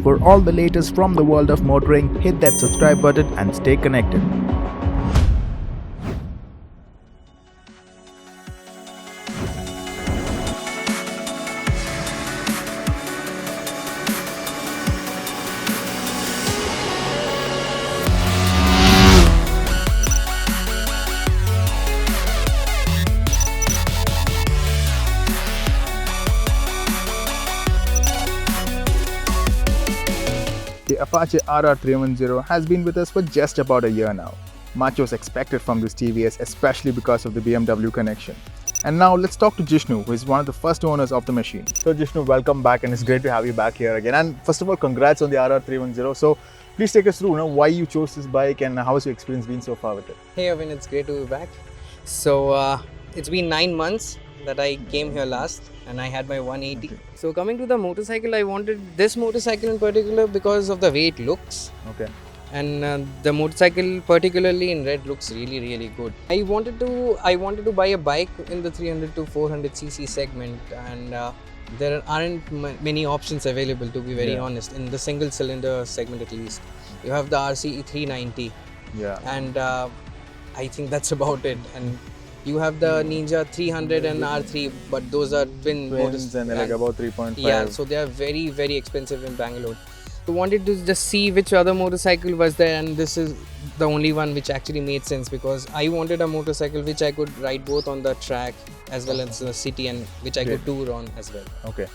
For all the latest from the world of motoring, hit that subscribe button and stay connected. The Apache RR310 has been with us for just about a year now. Much was expected from this TVS, especially because of the BMW connection. And now let's talk to Jishnu, who is one of the first owners of the machine. So Jishnu, welcome back, and it's great to have you back here again. And first of all, congrats on the RR310. So please take us through why you chose this bike and how has your experience been so far with it? Hey Avin, it's great to be back. So it's been 9 months that I came here last and I had my 180. Okay. So coming to the motorcycle, I wanted this motorcycle in particular because of the way it looks. Okay. And the motorcycle, particularly in red, looks really good. I wanted to buy a bike in the 300 to 400 cc segment, and there aren't many options available, to be very honest, in the single cylinder segment at least. You have the RC 390, and I think that's about it. And you have the Ninja 300 and R3, but those are twins and they're like about 3.5. Yeah, so they are very expensive in Bangalore. So wanted to just see which other motorcycle was there, and this is the only one which actually made sense, because I wanted a motorcycle which I could ride both on the track as well as the city, and which I could tour on as well. Okay.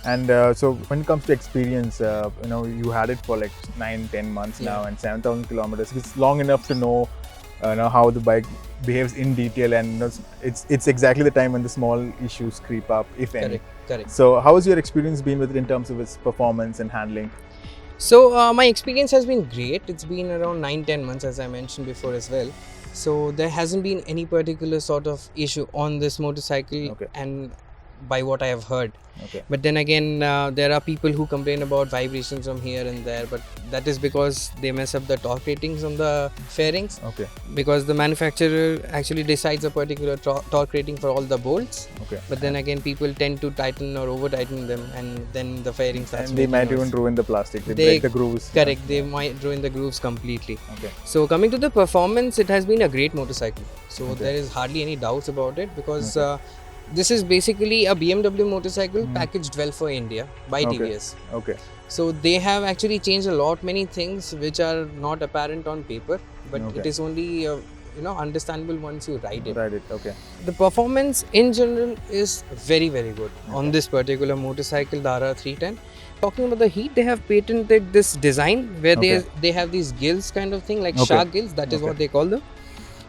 And so when it comes to experience, you had it for like 9-10 months now, and 7,000 kilometers. It's long enough to know how the bike behaves in detail, and it's exactly the time when the small issues creep up, if any. Correct. So how has your experience been with it in terms of its performance and handling? So my experience has been great. It's been around 9-10 months, as I mentioned before as well. So there hasn't been any particular sort of issue on this motorcycle, and by what I have heard. Okay. But then again, there are people who complain about vibrations from here and there, but that is because they mess up the torque ratings on the fairings. Okay. Because the manufacturer actually decides a particular torque rating for all the bolts. Okay. But then again, people tend to tighten or over tighten them, and then the fairing starts. And they might even ruin the plastic. They break the grooves. Correct. They might ruin the grooves completely. Okay. So coming to the performance, it has been a great motorcycle. So there is hardly any doubts about it, because this is basically a BMW motorcycle packaged well for India by TVS. Okay. So they have actually changed a lot many things which are not apparent on paper, but it is only understandable once you ride it. Okay. The performance in general is very good on this particular motorcycle, the RR310. Talking about the heat, they have patented this design where they have these gills kind of thing, like shark gills. That is what they call them.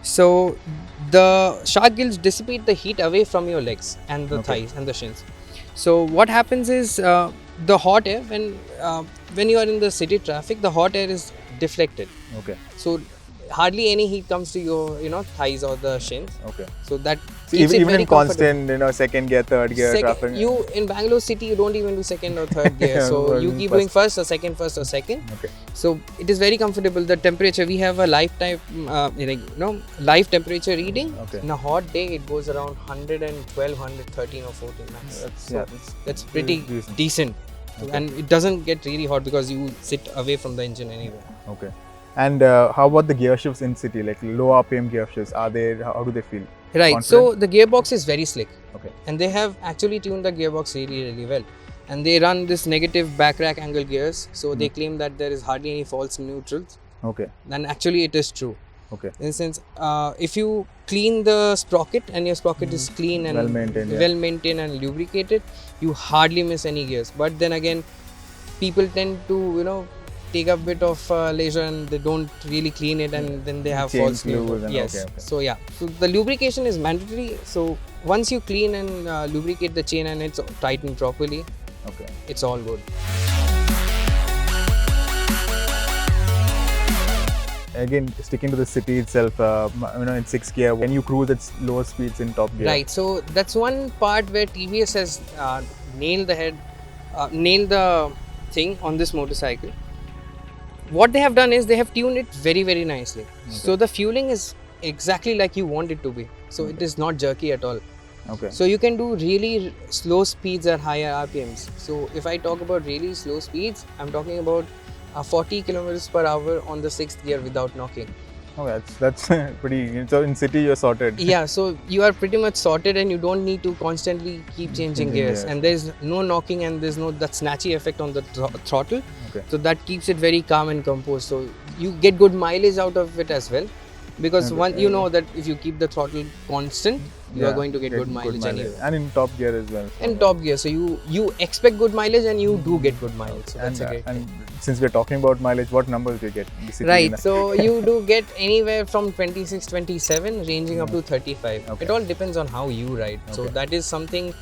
So the shark gills dissipate the heat away from your legs and the thighs and the shins. So what happens is the hot air, when you are in the city traffic, the hot air is deflected. Okay. So hardly any heat comes to your thighs or the shins. Okay. So that So keeps it even very in constant, second gear, third gear traffic. You in Bangalore city, you don't even do second or third gear. So you keep doing first or second. Okay. So it is very comfortable. The temperature, we have a lifetime, live temperature reading. Okay. In a hot day, it goes around 112, 113 or 14 max. That's pretty decent. And it doesn't get really hot because you sit away from the engine anyway. Okay. And how about the gear shifts in city, like low RPM gear shifts? How do they feel? Right. Confident? So the gearbox is very slick. Okay. And they have actually tuned the gearbox really well. And they run this negative back rack angle gears. So they claim that there is hardly any false neutrals. Okay. And actually it is true. Okay. In the sense, if you clean the sprocket and your sprocket is clean and well maintained and lubricated, you hardly miss any gears. But then again, people tend to take a bit of leisure and they don't really clean it, and then they have false neutrals. Yes. So the lubrication is mandatory. So once you clean and lubricate the chain and it's tightened properly, it's all good. Again, sticking to the city itself, in 6th gear, when you cruise at lower speeds in top gear. Right. So that's one part where TVS has nailed the thing on this motorcycle. What they have done is they have tuned it very nicely. So the fueling is exactly like you want it to be. So it is not jerky at all. Okay. So you can do really slow speeds at higher RPMs. So if I talk about really slow speeds, I'm talking about 40 kilometers per hour on the sixth gear without knocking. Oh, that's pretty. So in city you're sorted. Yeah, so you are pretty much sorted and you don't need to constantly keep changing gears. gears. And there's no knocking and there's no that snatchy effect on the throttle. Okay. So that keeps it very calm and composed. So you get good mileage out of it as well. Because Okay. you know that if you keep the throttle constant, you are Yeah, going to get good mileage anyway. And in top gear as well. And top gear, so you expect good mileage and you do get good mileage. So that's a great thing. And since we're talking about mileage, what numbers do you get in the city? Right, so you do get anywhere from 26, 27 ranging up to 35. Okay. It all depends on how you ride. So Okay. that is something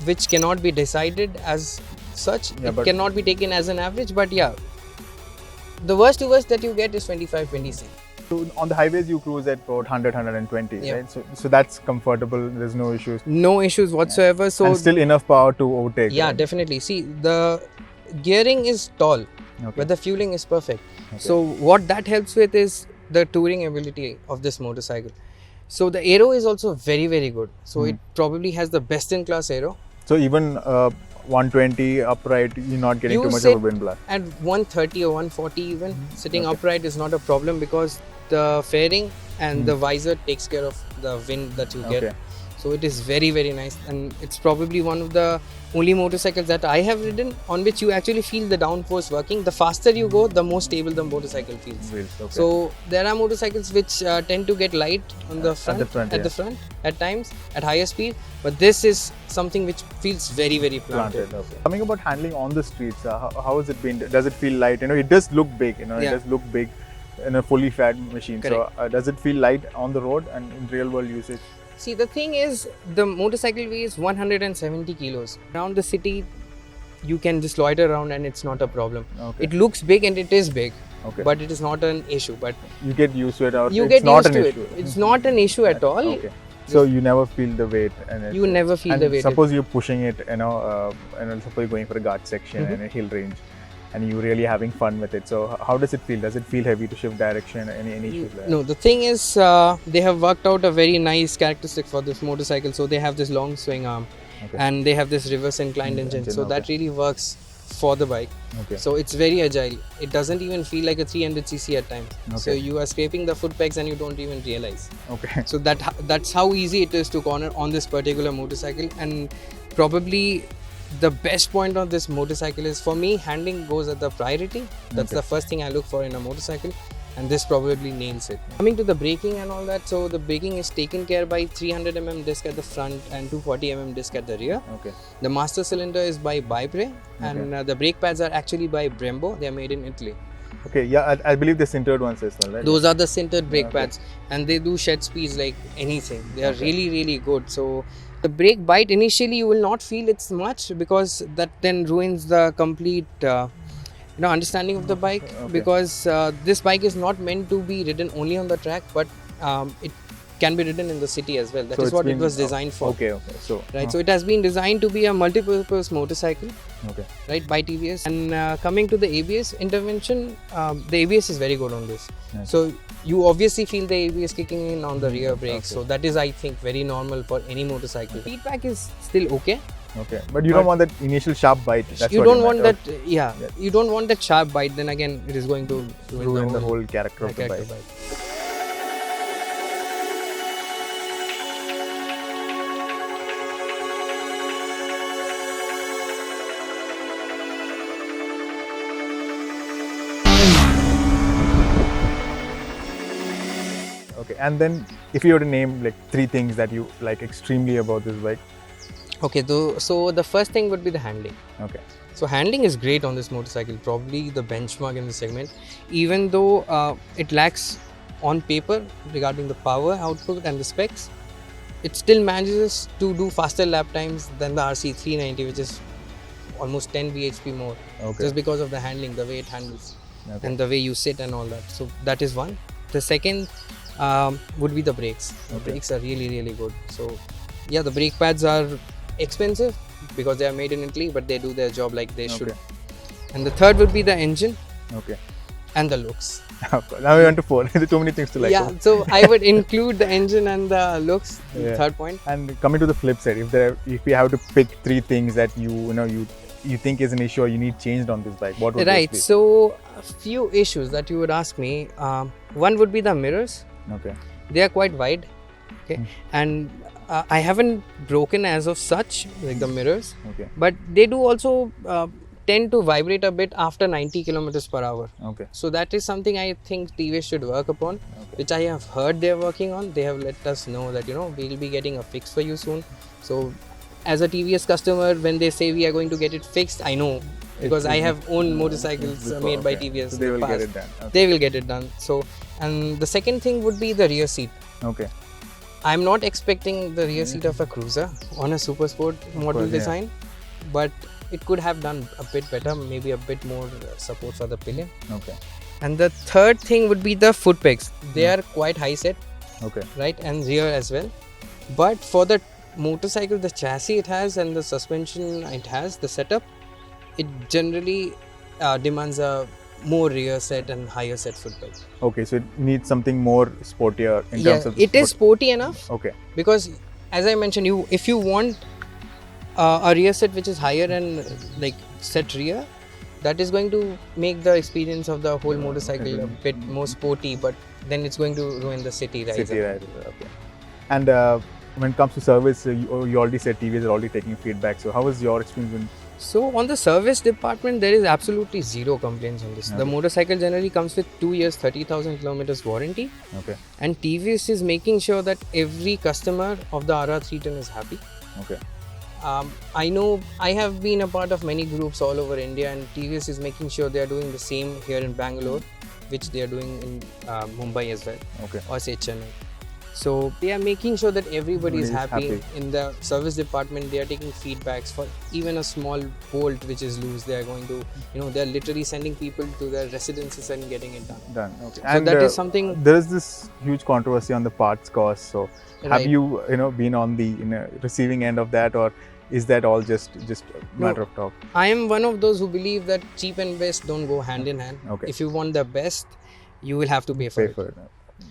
which cannot be decided as such. Yeah, It but- cannot be taken as an average, but yeah, the worst to worst that you get is 25, 26. So on the highways you cruise at about 100, 120, Yeah. right? So that's comfortable. There's no issues. No issues whatsoever. So And still enough power to overtake. yeah, right? definitely. See, the gearing is tall, Okay. but the fueling is perfect. So what that helps with is the touring ability of this motorcycle. So the aero is also very, very good. So it probably has the best in class aero. So even 120 upright, you're not getting You too much sit of a wind blast. At 130 or 140 even, sitting upright is not a problem because the fairing and the visor takes care of the wind that you get. Okay. So it is very, very nice, and it's probably one of the only motorcycles that I have ridden on which you actually feel the downforce working. The faster you go, the more stable the motorcycle feels. Wheels, okay. So there are motorcycles which tend to get light on the front, the the front at times at higher speed, but this is something which feels very, very planted. planted. Okay. Coming about handling on the streets, how has it been? Does it feel light? It does look big. It Yeah. does look big in a fully fat machine. Correct. So does it feel light on the road and in real world usage? See, the thing is, the motorcycle weighs 170 kilos. Around the city, you can just loiter around and it's not a problem. Okay. It looks big and it is big, Okay. but it is not an issue. But You get used to it, or you it's get not used an to issue. it. It's not an issue at all. Okay. So you never feel the weight, and You never feel and the weight. Suppose you're pushing it, suppose you're going for a guard section and a hill range, and you're really having fun with it. So how does it feel? Does it feel heavy to shift direction? Any issues there? No, the thing is, they have worked out a very nice characteristic for this motorcycle. So they have this long swing arm, Okay. and they have this reverse inclined engine. So that really works for the bike. Okay. So it's very agile. It doesn't even feel like a 300cc at times. So Okay. you are scraping the foot pegs and you don't even realize. Okay. So that's how easy it is to corner on this particular motorcycle. And probably the best point of this motorcycle is, for me, handling goes at the priority. That's Okay. the first thing I look for in a motorcycle, and this probably nails it. Coming to the braking and all that, so the braking is taken care by 300mm disc at the front and 240mm disc at the rear. Okay. The master cylinder is by Bybre, and the brake pads are actually by Brembo. They are made in Italy. Okay. Yeah, I believe the sintered ones as well, right? Those are the sintered brake Okay. pads, and they do shed speeds like anything. They are really, really good. So the brake bite, initially you will not feel it's much, because that then ruins the complete understanding of the bike. Okay. Because this bike is not meant to be ridden only on the track, but it can be ridden in the city as well. That So is it's what it been- was designed for. Okay. So Right, so it has been designed to be a multi-purpose motorcycle, okay. right, by TVS. And coming to the ABS intervention, the ABS is very good on this. Yes. So you obviously feel the ABS kicking in on the rear brakes. So that is, I think, very normal for any motorcycle. Feedback is still okay. Okay. But you don't want that initial sharp bite. That's You what don't want meant. that, you don't want that sharp bite. Then again, it is going to Ruin the whole character of the character bike. bike. Okay. And then, if you were to name like 3 things that you like extremely about this bike. Okay, so the first thing would be the handling. Okay. So handling is great on this motorcycle, probably the benchmark in the segment, even though it lacks on paper regarding the power output and the specs. It still manages to do faster lap times than the RC390, which is almost 10 bhp more, Okay. just because of the handling, the way it handles, Okay. and the way you sit and all that. So that is one. The second would be the brakes. The Okay. brakes are really, really good. So yeah, the brake pads are expensive because they are made in Italy, but they do their job like they should. Okay. And the third would be the engine. Okay. and the looks. Of course. Now we went to 4. There are too many things to like. Yeah, so I would include the engine and the looks. Yeah. Third point. And coming to the flip side, if you have to pick 3 things that you think is an issue or you need changed on this bike, what would Right. those So a few issues that you would ask me. One would be the mirrors. be? Okay. They are quite wide. Okay, and I haven't broken as of such like the mirrors, Okay. but they do also tend to vibrate a bit after 90 kilometers per hour. Okay. So that is something I think TVS should work upon, Okay. which I have heard they're working on. They have let us know that we'll be getting a fix for you soon. So as a TVS customer, when they say we are going to get it fixed, I know because I have owned motorcycles Before, made by okay. TVS. So they in will the get past. it done. Okay. They will get it done. So, and the second thing would be the rear seat. Okay. I'm not expecting the rear seat of a cruiser on a super sport model course, yeah. design, but it could have done a bit better, maybe a bit more support for the pillion. Okay. And the third thing would be the foot pegs. They are quite high set, Okay. right, and rear as well. But for the motorcycle, the chassis it has and the suspension it has, the setup, it generally demands a more rear set and higher set foot peg. Okay. So it needs something more sportier in terms of. It is sporty enough. Okay. Because as I mentioned, if you want a rear set which is higher and like set rear, that is going to make the experience of the whole motorcycle a bit more sporty, but then it's going to ruin the city rides. City rider. Okay. And when it comes to service, you already said TVS are already taking feedback. So how was your experience? So on the service department, there is absolutely zero complaints on this. The Okay. motorcycle generally comes with 2 years, 30,000 kilometers warranty, Okay. and TVS is making sure that every customer of the RR310 is happy. Okay. I know I have been a part of many groups all over India, and TVS is making sure they are doing the same here in Bangalore, which they are doing in Mumbai as well, Okay. or say Chennai. So they are making sure that everybody is Everybody is happy. In the service department, they are taking feedbacks for even a small bolt which is loose. They are going to, they are literally sending people to their residences and getting it done. Done. Okay. So that is something. There is this huge controversy on the parts cost. So have Right. you been on the receiving end of that, or is that all just matter of talk? I am one of those who believe that cheap and best don't go hand in hand. Okay. If you want the best, you will have to pay for Pay it. for it.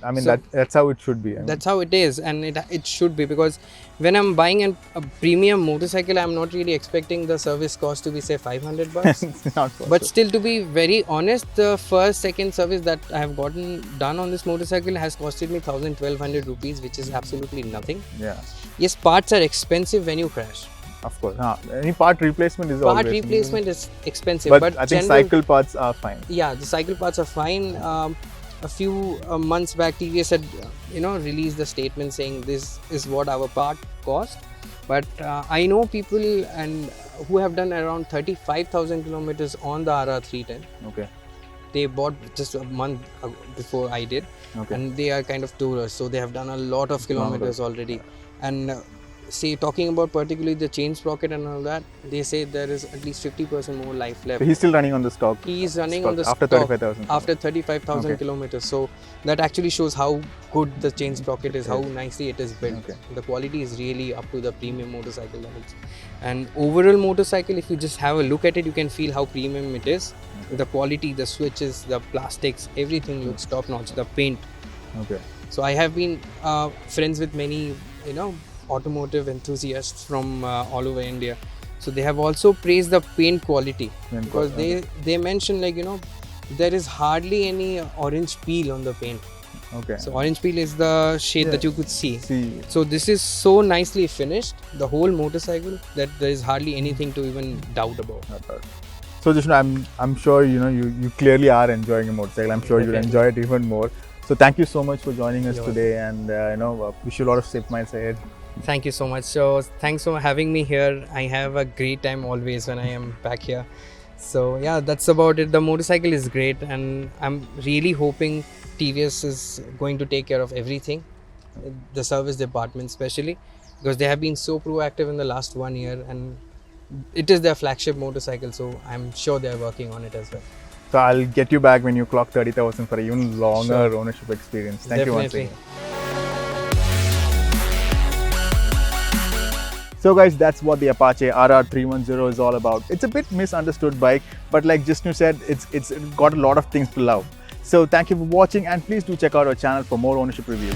I mean So- that's how it should be. I mean. That's how it is, and it should be, because when I'm buying a premium motorcycle, I'm not really expecting the service cost to be say $500 bucks. It's not possible. But still, to be very honest, the second service that I have gotten done on this motorcycle has costed me 1,000-1,200 rupees, which is absolutely nothing. Yeah, Yes, parts are expensive when you crash. of course. Any part replacement is Part always replacement is expensive, but but I think general- cycle parts are fine. Yeah, the cycle parts are fine. A few months back, TVS had released the statement saying this is what our part cost. But I know people and who have done around 35,000 kilometers on the RR310. Okay. They bought just a month before I did, Okay. and they are kind of tourers, so they have done a lot of kilometers already. And say talking about particularly the chain sprocket and all that, they say there is at least 50% more life left. So he's still running on the stock. He is running stock on the after stock 35,000. after 35,000 Okay. kilometers. So that actually shows how good the chain sprocket is, how nicely it is built. Okay. The quality is really up to the premium motorcycle levels. And overall motorcycle, if you just have a look at it, you can feel how premium it is. The quality, the switches, the plastics, everything looks top notch. The paint. Okay. So I have been friends with many, automotive enthusiasts from all over India. So they have also praised the paint quality, Paint because quality, they mention there is hardly any orange peel on the paint. Okay. So orange peel is the shade that you could see. See. So this is so nicely finished, the whole motorcycle, that there is hardly anything to even doubt about. So Jishnu, I'm sure you clearly are enjoying a motorcycle. I'm sure you'll Definitely. enjoy it even more. So thank you so much for joining us You're today, and wish you a lot of safe miles ahead. Thank you so much. So thanks for having me here. I have a great time always when I am back here. So yeah, that's about it. The motorcycle is great, and I'm really hoping TVS is going to take care of everything, the service department especially, because they have been so proactive in the last 1 year, and it is their flagship motorcycle. So I'm sure they're working on it as well. So I'll get you back when you clock 30,000 for an even longer Sure. ownership experience. Thank you once Definitely. again. So guys, that's what the Apache RR310 is all about. It's a bit misunderstood bike, but like Jishnu said, it's got a lot of things to love. So thank you for watching, and please do check out our channel for more ownership reviews.